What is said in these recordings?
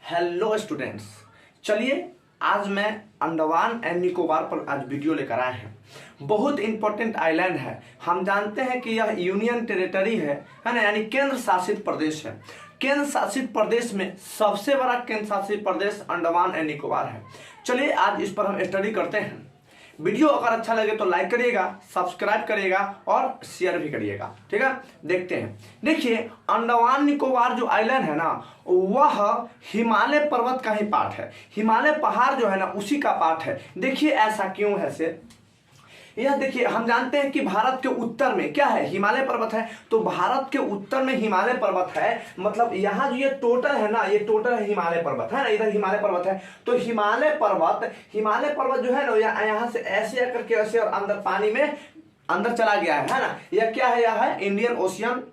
Hello students, चलिए आज मैं अंडमान एंड निकोबार पर आज वीडियो लेकर आए हैं। बहुत इंपॉर्टेंट आइलैंड है। हम जानते हैं कि यह यूनियन टेरिटरी है ना, यानी केंद्र शासित प्रदेश है। केंद्र शासित प्रदेश में सबसे बड़ा केंद्र शासित प्रदेश अंडमान एंड निकोबार है। चलिए आज इस पर हम स्टडी करते हैं। वीडियो अगर अच्छा लगे तो लाइक करिएगा, सब्सक्राइब करिएगा और शेयर भी करिएगा। ठीक है, देखते हैं। देखिए, अंडमान निकोबार जो आइलैंड है ना, वह हिमालय पर्वत का ही पार्ट है। हिमालय पहाड़ जो है ना, उसी का पार्ट है। देखिए ऐसा क्यों है से यह देखिए, हम जानते हैं कि भारत के उत्तर में क्या है, हिमालय पर्वत है। तो भारत के उत्तर में हिमालय पर्वत है, मतलब यहाँ जो ये टोटल है ना, ये टोटल है हिमालय पर्वत है ना, इधर हिमालय पर्वत है। तो हिमालय पर्वत जो है ना, यहाँ से ऐसे आकर के ऐसे और अंदर पानी में अंदर चला गया है ना। यह क्या है, यह है इंडियन ओशियन,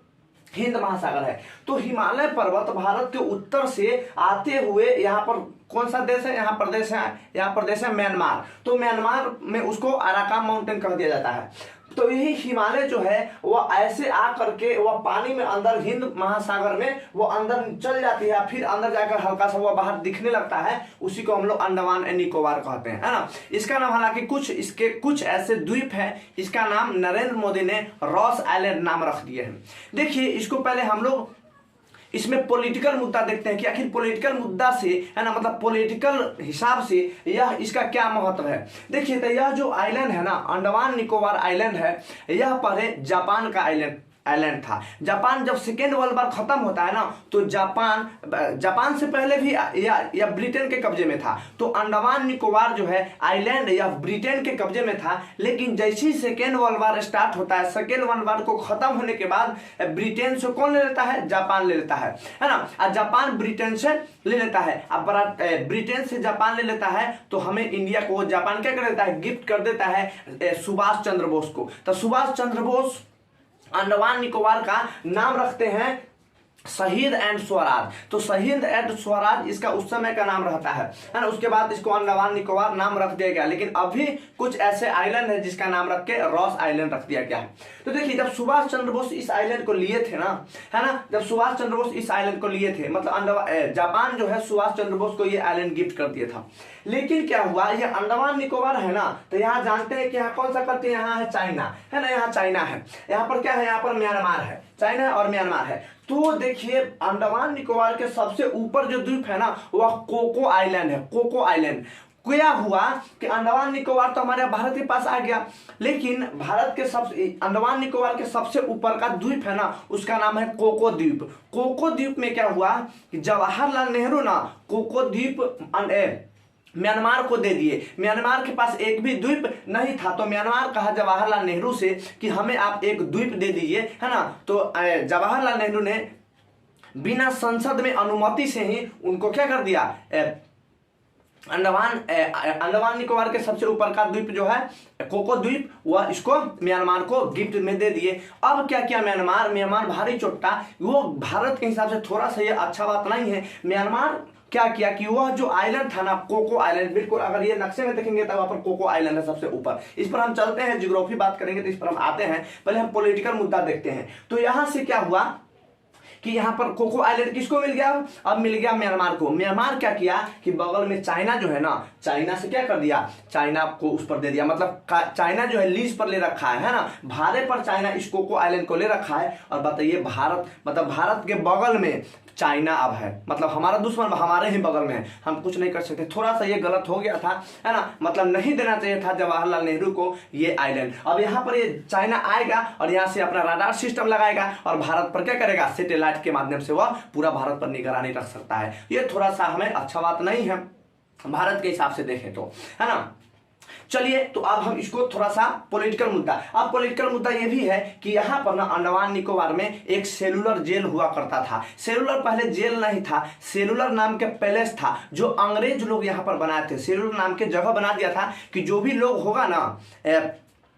हिंद महासागर है। तो हिमालय पर्वत भारत के उत्तर से आते हुए यहाँ पर कौन सा देश है, यहाँ प्रदेश है म्यांमार। तो म्यांमार में उसको अराकान माउंटेन कह दिया जाता है। तो यही हिमालय जो है वह ऐसे आ करके वह पानी में अंदर हिंद महासागर में वो अंदर चल जाती है, फिर अंदर जाकर हल्का सा वह बाहर दिखने लगता है। उसी को हम लोग अंडमान एंड निकोबार कहते हैं, है ना। इसका नाम हालांकि कुछ ऐसे द्वीप है, इसका नाम नरेंद्र मोदी ने रॉस आइलैंड नाम रख दिए हैं। देखिए, इसको पहले हम लोग इसमें पॉलिटिकल मुद्दा देखते हैं कि आखिर पॉलिटिकल मुद्दा से, है ना, मतलब पॉलिटिकल हिसाब से यह इसका क्या महत्व है। देखिए, तो यह जो आइलैंड है ना, अंडमान निकोबार आइलैंड है, यह पहले जापान का आइलैंड था। जापान जब सेकेंड वर्ल्ड वार खत्म होता है ना, तो जापान से पहले भी या ब्रिटेन के कब्जे में था। तो अंडमान निकोबार जो है आइलैंड या ब्रिटेन के कब्जे में था। लेकिन जैसे ही सेकेंड वर्ल्ड वार स्टार्ट होता है, सेकेंड वर्ल्ड वार को खत्म होने के बाद ब्रिटेन से कौन ले लेता है, जापान ले लेता है ना। और जापान ब्रिटेन से ले लेता है। अब ब्रिटेन से जापान ले लेता है तो हमें इंडिया को जापान क्या कर देता है, गिफ्ट कर देता है सुभाष चंद्र बोस को। तो सुभाष चंद्र बोस अंडमान निकोबार का नाम रखते हैं शहीद एंड स्वराज। तो शहीद एंड स्वराज इसका उस समय का नाम रहता है ना। उसके बाद इसको अंडमान निकोबार नाम रख दिया गया। लेकिन अभी कुछ ऐसे आइलैंड है जिसका नाम रख के रॉस आइलैंड रख दिया गया है। तो देखिए, जब सुभाष चंद्र बोस इस आइलैंड को लिए थे ना, है ना, जब सुभाष चंद्र बोस इस आइलैंड को लिए थे, मतलब जापान जो है सुभाष चंद्र बोस को ये आइलैंड गिफ्ट कर दिया था। लेकिन क्या हुआ, ये अंडमान निकोबार है ना, तो यहाँ जानते हैं कि यहाँ कौन सा करते हैं, यहाँ है चाइना, है ना, यहाँ चाइना है। यहाँ पर क्या है, यहाँ पर म्यांमार है, चाइना और म्यांमार है। तो देखिए, अंडमान निकोबार के सबसे ऊपर जो द्वीप है ना, वह कोको आइलैंड है। कोको आइलैंड क्या हुआ कि अंडमान निकोबार तो हमारे भारत के पास आ गया, लेकिन अंडमान निकोबार के सबसे ऊपर का द्वीप है ना, उसका नाम है कोको द्वीप। कोको द्वीप में क्या हुआ कि जवाहरलाल नेहरू ना कोको द्वीप म्यांमार को दे दिए। म्यांमार के पास एक भी द्वीप नहीं था। तो म्यांमार कहा जवाहरलाल नेहरू से कि हमें आप एक द्वीप दे दीजिए, है ना। तो जवाहरलाल नेहरू ने बिना संसद में अनुमति से ही उनको क्या कर दिया, अंडमान निकोबार के सबसे ऊपर का द्वीप जो है कोको द्वीप, वह इसको म्यांमार को गिफ्ट में दे दिए। अब क्या किया म्यांमार भारी चोट्टा, वो भारत के हिसाब से थोड़ा सा ये अच्छा बात नहीं है। म्यांमार क्या किया कि वह जो आइलैंड था ना, कोको आइलैंड, बिल्कुल अगर ये नक्शे में देखेंगे तो वहां पर कोको आइलैंड है सबसे ऊपर। इस पर हम चलते हैं, ज्योग्राफी बात करेंगे तो इस पर हम आते हैं। पहले हम पॉलिटिकल मुद्दा देखते हैं। तो यहां से क्या हुआ कि यहाँ पर कोको आइलैंड किसको मिल गया, अब मिल गया म्यांमार को। म्यांमार क्या किया कि बगल में चाइना जो है ना, चाइना से क्या कर दिया, चाइना को उस पर दे दिया। मतलब चाइना जो है लीज पर ले रखा है ना, भाड़े पर चाइना इस कोको आइलैंड को ले रखा है। और बताइए, भारत के बगल में चाइना अब है, मतलब हमारा दुश्मन हमारे ही बगल में है, हम कुछ नहीं कर सकते। थोड़ा सा ये गलत हो गया था, है ना, मतलब नहीं देना चाहिए था जवाहरलाल नेहरू को ये आइलैंड। अब यहाँ पर ये चाइना आएगा और यहाँ से अपना रडार सिस्टम लगाएगा और भारत पर क्या करेगा, सैटेलाइट के माध्यम से वह पूरा भारत पर निगरानी रख सकता है। ये थोड़ा सा हमें अच्छा बात नहीं है भारत के हिसाब से देखें तो, है ना। चलिए, तो अब हम इसको थोड़ा सा पॉलिटिकल मुद्दा ये भी है कि यहाँ पर ना अंडमान निकोबार में एक सेलुलर जेल हुआ करता था। सेलुलर पहले जेल नहीं था, सेलुलर नाम के पैलेस था जो अंग्रेज लोग यहाँ पर बनाए थे। सेलुलर नाम के जगह बना दिया था कि जो भी लोग होगा ना,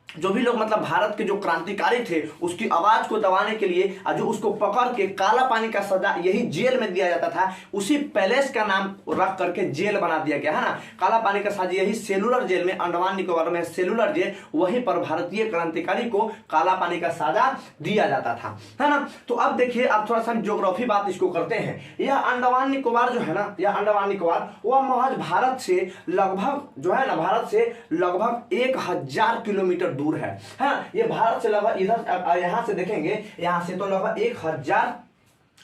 जो भी लोग मतलब भारत के जो क्रांतिकारी थे उसकी आवाज को दबाने के लिए जो उसको पकड़ के काला पानी का सजा यही जेल में दिया जाता था, उसी पैलेस का नाम रख करके जेल बना दिया गया है ना। काला पानी का सजा यही सेलुलर जेल में, अंडमान निकोबार में सेलुलर जेल, वहीं पर भारतीय क्रांतिकारी को काला पानी का सजा दिया जाता था, है ना। तो अब देखिए, अब थोड़ा सा ज्योग्राफी बात इसको करते हैं। यह अंडमान निकोबार जो है ना, यह अंडमान निकोबार वह महज भारत से लगभग जो है ना, भारत से लगभग 1000 किलोमीटर दूर है ना। ये भारत से लगभग इधर यहां से देखेंगे, यहां से तो लगभग 1000।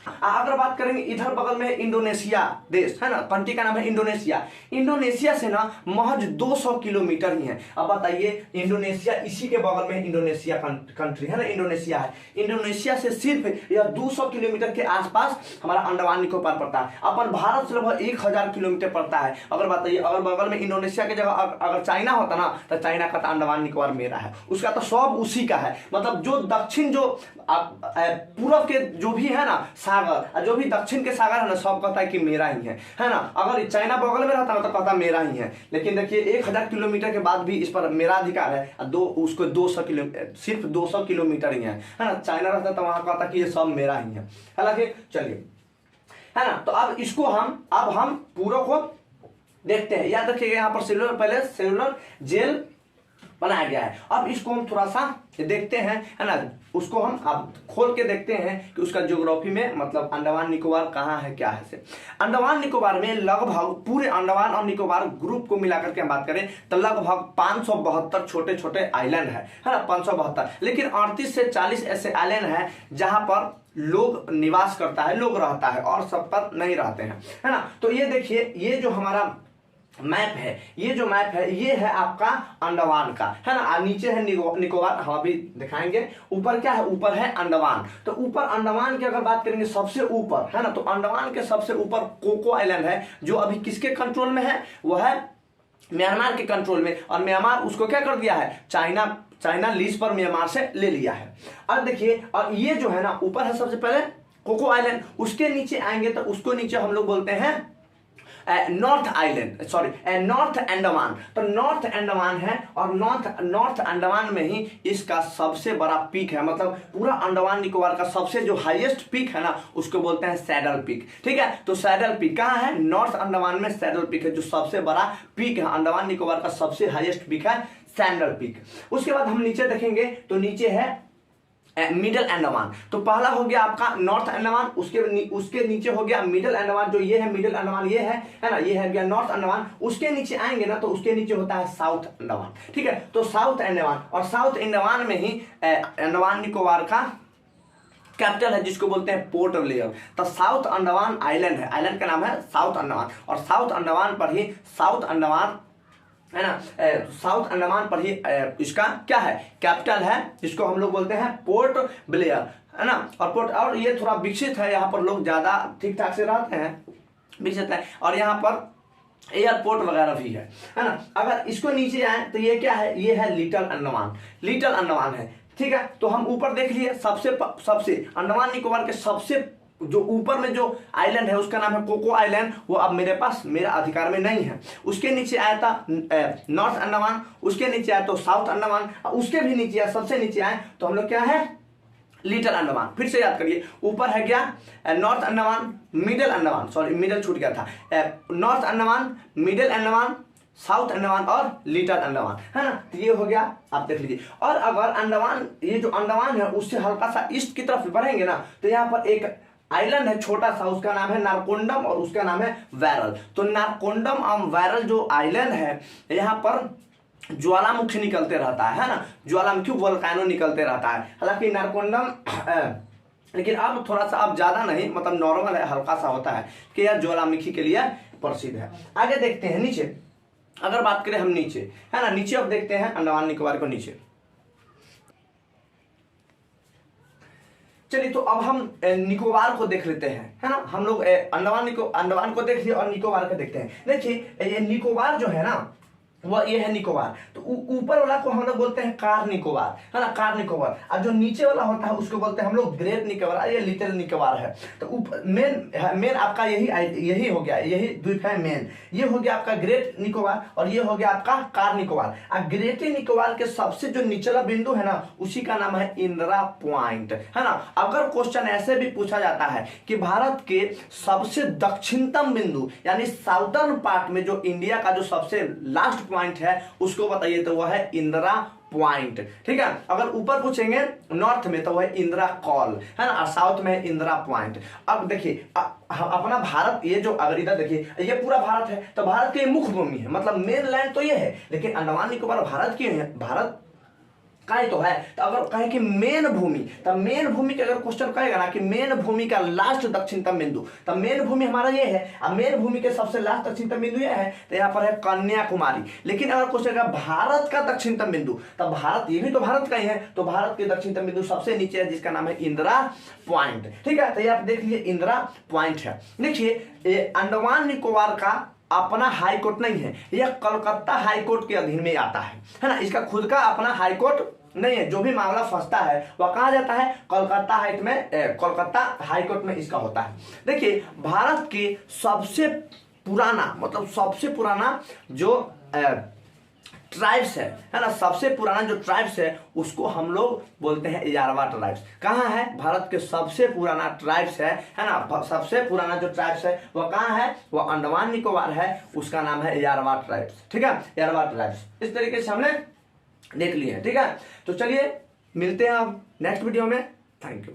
अगर बात करेंगे इधर बगल में इंडोनेशिया देश है ना, कंट्री का नाम है इंडोनेशिया। इंडोनेशिया से ना महज 200 किलोमीटर ही है। अब बताइए, इंडोनेशिया इसी के बगल में इंडोनेशिया कंट्री है ना, इंडोनेशिया है। इंडोनेशिया से सिर्फ यह 200 किलोमीटर के आसपास हमारा अंडमान निकोबार पड़ता है। अपन भारत से लगभग 1000 किलोमीटर पड़ता है। अगर बताइए, अगर बगल में इंडोनेशिया की जगह अगर चाइना होता ना, तो चाइना का अंडमान निकोबार मेरा है, उसका तो सब उसी का है। मतलब जो दक्षिण, जो पूरब के जो भी है ना सागर, जो भी दक्षिण के सागर है ना, सब कहता है कि मेरा ही है ना। अगर चाइना बगल में रहता ना तो कहता मेरा ही है। लेकिन देखिए 1000 किलोमीटर के बाद भी इस पर मेरा अधिकार है। उसको 200 किलोमीटर, सिर्फ 200 किलोमीटर ही है ना। चाइना रहता तो वहां कहता कि ये सब मेरा ही है। हालांकि चलिए, है ना। तो अब इसको हम पूरब को देखते हैं। याद रखिएगा, यहाँ पर सेलुलर पैलेस, सेलुलर जेल बनाया गया है। अब इसको हम थोड़ा सा देखते हैं, है ना। उसको हम अब खोल के देखते हैं कि उसका ज्योग्राफी में मतलब अंडमान निकोबार कहाँ है, क्या है से। अंडमान निकोबार में लगभग पूरे अंडमान और निकोबार ग्रुप को मिलाकर के हम बात करें तो लगभग 572 छोटे छोटे आइलैंड है ना, 572। लेकिन 38 से 40 ऐसे आइलैंड है जहां पर लोग निवास करता है, लोग रहता है, और सब पर नहीं रहते हैं, है ना। तो ये देखिए, ये जो हमारा मैप है, ये जो मैप है ये है आपका अंडमान का, है ना। नीचे है निकोबार, हम अभी दिखाएंगे। ऊपर क्या है, ऊपर है अंडमान। तो ऊपर अंडमान की अगर बात करेंगे सबसे ऊपर, है ना, तो अंडमान के सबसे ऊपर कोको आइलैंड है, जो अभी किसके कंट्रोल में है, वह है म्यांमार के कंट्रोल में। और म्यांमार उसको क्या कर दिया है, चाइना लीज पर म्यांमार से ले लिया है। अब देखिए, और ये जो है ना ऊपर है सबसे पहले कोको आइलैंड, उसके नीचे आएंगे तो उसको नीचे हम लोग बोलते हैं north island, sorry north Andaman. तो नॉर्थ अंडमान है, और नॉर्थ अंडमान में ही इसका सबसे बड़ा पीक है। मतलब पूरा अंडमान निकोबार का सबसे जो हाईएस्ट पीक है ना, उसको बोलते हैं सैडल पीक, ठीक है। तो सैडल पीक कहाँ है, नॉर्थ अंडमान में सैडल पीक है, जो सबसे बड़ा पीक है। अंडमान निकोबार का सबसे हाईएस्ट पीक है सैडल पीक। उसके बाद हम नीचे देखेंगे तो नीचे है मिडल अंडमान। तो पहला हो गया आपका नॉर्थ अंडमान, उसके नीचे हो गया मिडल अंडमान, जो ये है मिडल अंडमान, ये है ना, ये है गया नॉर्थ अंडमान। उसके नीचे आएंगे ना तो उसके नीचे होता है साउथ अंडमान, ठीक है। तो साउथ अंडमान, और साउथ अंडमान में ही अंडमान निकोबार का कैपिटल है, जिसको बोलते हैं पोर्ट ब्लेयर। तो साउथ अंडमान आइलैंड है, आइलैंड का नाम है साउथ अंडमान, और साउथ अंडमान पर ही साउथ अंडमान, है ना, साउथ अंडमान पर ही इसका क्या है, कैपिटल है, जिसको हम लोग बोलते हैं पोर्ट ब्लेयर, है ना। और ये थोड़ा विकसित है, यहाँ पर लोग ज्यादा ठीक ठाक से रहते हैं, विकसित है, और यहाँ पर एयरपोर्ट वगैरह भी है ना। अगर इसको नीचे आए तो ये क्या है, ये है लिटिल अंडमान, लिटिल अंडमान है, ठीक है। तो हम ऊपर देख लिए, सबसे अंडमान निकोबार के सबसे जो ऊपर में जो आइलैंड है उसका नाम है कोको आइलैंड, वो अब मेरे पास, मेरा अधिकार में नहीं है। उसके नीचे आया था नॉर्थ अंडमान, उसके नीचे आया तो साउथ अंडमान, उसके भी नीचे आया, सबसे नीचे आए तो हम लोग क्या है, लिटिल अंडमान। फिर से याद करिए, ऊपर है क्या, north Andaman, middle Andaman, sorry middle छूट गया था, north Andaman, middle Andaman, south Andaman और लिटिल अंडमान, है ना। तो ये हो गया, आप देख लीजिए। और अगर अंडमान, ये जो अंडमान है उससे हल्का सा ईस्ट की तरफ बढ़ेंगे ना तो यहाँ पर एक आइलैंड है छोटा सा, उसका नाम है नारकोंडम, और उसका नाम है वैरल। तो नारकोंडम और वैरल जो आइलैंड है, यहाँ पर ज्वालामुखी निकलते रहता है ना, ज्वालामुखी वोल्केनो निकलते रहता है। हालांकि नारकोंडम लेकिन अब थोड़ा सा, अब ज्यादा नहीं, मतलब नॉर्मल है, हल्का सा होता है कि यह ज्वालामुखी के लिए प्रसिद्ध है। आगे देखते हैं नीचे, अगर बात करें हम नीचे, है ना, नीचे अब देखते हैं अंडमान निकोबार को नीचे। चलिए, तो अब हम निकोबार को देख लेते हैं, है ना। हम लोग अंडमान को देख लिए और निकोबार को देखते हैं। देखिए, ये निकोबार जो है ना, वह ये है निकोबार। तो ऊपर वाला को हम लोग बोलते हैं कार निकोबार, है ना, कार निकोबार। और जो नीचे वाला होता है उसको बोलते हैं हम लोग ग्रेट निकोबार, ये लिटिल निकोबार है। तो मेन आपका यही हो गया, यही द्वीप है मेन। ये हो गया आपका ग्रेट निकोबार और ये हो गया आपका कार निकोबार। और ग्रेट निकोबार के सबसे जो निचला बिंदु है ना, उसी का नाम है इंदिरा पॉइंट, है ना। अगर क्वेश्चन ऐसे भी पूछा जाता है कि भारत के सबसे दक्षिणतम बिंदु यानी साउदर्न पार्ट में जो इंडिया का जो सबसे लास्ट पॉइंट है उसको बताइए, तो वह है इंदिरा पॉइंट, ठीक है। अगर ऊपर पूछेंगे नॉर्थ में तो वह इंदिरा कॉल, है ना, और साउथ में इंदिरा पॉइंट। अब देखिए अपना भारत, ये जो अगर इधर देखिए ये पूरा भारत है, तो भारत की मुख्य भूमि है, मतलब मेन लैंड तो ये है, लेकिन अंडमान निकोबार भारत की है, भारत का ही तो है। तो अगर कहे कि मेन भूमि, तो मेन भूमि के अगर क्वेश्चन कहेगा ना कि मेन भूमि का लास्ट दक्षिणतम बिंदु, तो मेन भूमि हमारा ये है, और मेन भूमि के सबसे लास्ट दक्षिणतम बिंदु ये है, तो यहाँ पर है कन्याकुमारी। लेकिन अगर क्वेश्चन का भारत का दक्षिणतम बिंदु, तो भारत, ये भी तो भारत का ही है, तो भारत के दक्षिणतम बिंदु सबसे नीचे है जिसका नाम है इंदिरा पॉइंट, ठीक है। तो ये आप देख लीजिए इंदिरा पॉइंट है। देखिए अंडमान निकोबार का अपना हाई कोर्ट नहीं है, यह कलकत्ता हाई कोर्ट के अधीन में आता है ना। इसका खुद का अपना हाई कोर्ट नहीं है, जो भी मामला फंसता है वह कहा जाता है कोलकाता हाई में, कोलकाता हाई कोर्ट में इसका होता है। देखिए भारत के सबसे पुराना, मतलब सबसे पुराना जो ट्राइब्स है ना, सबसे पुराना जो ट्राइब्स है उसको हम लोग बोलते हैं यारवा ट्राइब्स। कहाँ है? भारत के सबसे पुराना ट्राइब्स है ना, सबसे पुराना जो ट्राइब्स है वह कहाँ है? वह अंडमान निकोबार है, उसका नाम है यारवा ट्राइब्स, ठीक है, यारवा ट्राइब्स। इस तरीके से हमने देख लिए, ठीक है। तो चलिए मिलते हैं अब नेक्स्ट वीडियो में। Thank you.